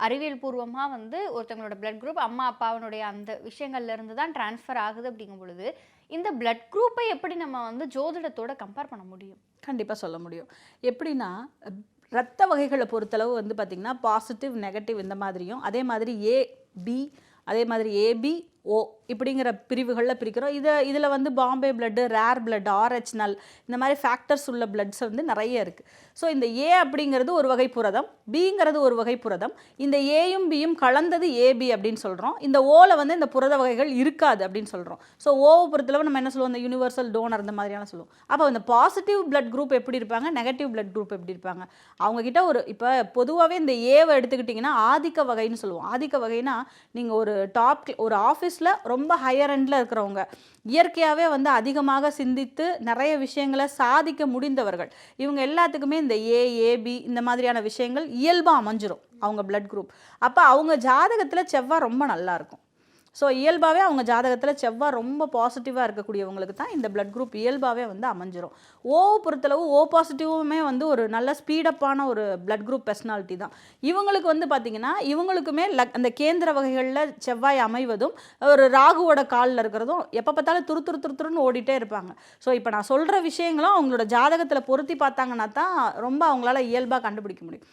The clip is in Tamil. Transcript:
அறிவியல் பூர்வமா வந்து ஒருத்தவங்களோட பிளட் குரூப் அம்மா அப்பாவனுடைய அந்த விஷயங்கள்ல இருந்து தான் டிரான்ஸ்ஃபர் ஆகுது அப்படிங்கும் பொழுது இந்த பிளட் குரூப்பை எப்படி நம்ம வந்து ஜோதிடத்தோட கம்பேர் பண்ண முடியும்? கண்டிப்பா சொல்ல முடியும். எப்படின்னா, ரத்த வகைகள பொறுத்தளவு வந்து பார்த்தீங்கன்னா, பாசிட்டிவ், நெகட்டிவ் இந்த மாதிரியும், அதே மாதிரி ஏ, பி, அதே மாதிரி ஏபி, ஓ இப்படிங்கிற பிரிவுகளில் பிரிக்கிறோம். இதில் வந்து Bombay blood, rare blood, Rh null இந்த மாதிரி ஃபேக்டர்ஸ் உள்ள பிளட்ஸ் வந்து நிறைய இருக்குது. ஸோ இந்த ஏ அப்படிங்கிறது ஒரு வகை புரதம், பிங்கிறது ஒரு வகை புரதம். இந்த ஏயும் பியும் கலந்தது ஏபி அப்படின்னு சொல்கிறோம். இந்த ஓவில் வந்து இந்த புரத வகைகள் இருக்காது அப்படின்னு சொல்கிறோம். ஸோ ஓவை பொறுத்தளவு நம்ம என்ன சொல்லுவோம், இந்த யூனிவர்சல் டோனர் இந்த மாதிரியான சொல்லுவோம். அப்போ இந்த பாசிட்டிவ் பிளட் குரூப் எப்படி இருப்பாங்க, நெகட்டிவ் பிளட் குரூப் எப்படி இருப்பாங்க? அவங்கக்கிட்ட இப்போ பொதுவாகவே இந்த ஏவை எடுத்துக்கிட்டிங்கன்னா ஆதிக்க வகைன்னு சொல்லுவோம். ஆதிக்க வகைனா நீங்கள் ஒரு ஆஃபீஸில் ரொம்ப ஹையர் எண்டில் இருக்கிறவங்க, இயற்கையாகவே வந்து அதிகமாக சிந்தித்து நிறைய விஷயங்களை சாதிக்க முடிந்தவர்கள், இவங்க எல்லாத்துக்குமே இந்த ஏபி இந்த மாதிரியான விஷயங்கள் இயல்பாக அமைஞ்சிரும் அவங்க பிளட் குரூப். அப்போ அவங்க ஜாதகத்தில் செவ்வாய் ரொம்ப நல்லா இருக்கும். ஸோ இயல்பாகவே அவங்க ஜாதகத்தில் செவ்வாய் ரொம்ப பாசிட்டிவாக இருக்கக்கூடியவங்களுக்கு தான் இந்த பிளட் குரூப் இயல்பாகவே வந்து அமைஞ்சிரும். ஓவை பொறுத்தளவு ஓ பாசிட்டிவுமே வந்து ஒரு நல்ல ஸ்பீடப்பான ஒரு பிளட் குரூப் பர்சனாலிட்டி தான். இவங்களுக்கு வந்து பார்த்திங்கன்னா இவங்களுக்குமே அந்த கேந்திர வகைகளில் செவ்வாய் அமைவதும் ஒரு ராகுவோட காலில் இருக்கிறதும் எப்போ பார்த்தாலும் துருத்துருன்னு ஓடிட்டே இருப்பாங்க. ஸோ இப்போ நான் சொல்கிற விஷயங்களும் அவங்களோட ஜாதகத்தில் பொருத்தி பார்த்தாங்கன்னா தான் ரொம்ப அவங்களால இயல்பாக கண்டுபிடிக்க முடியும்.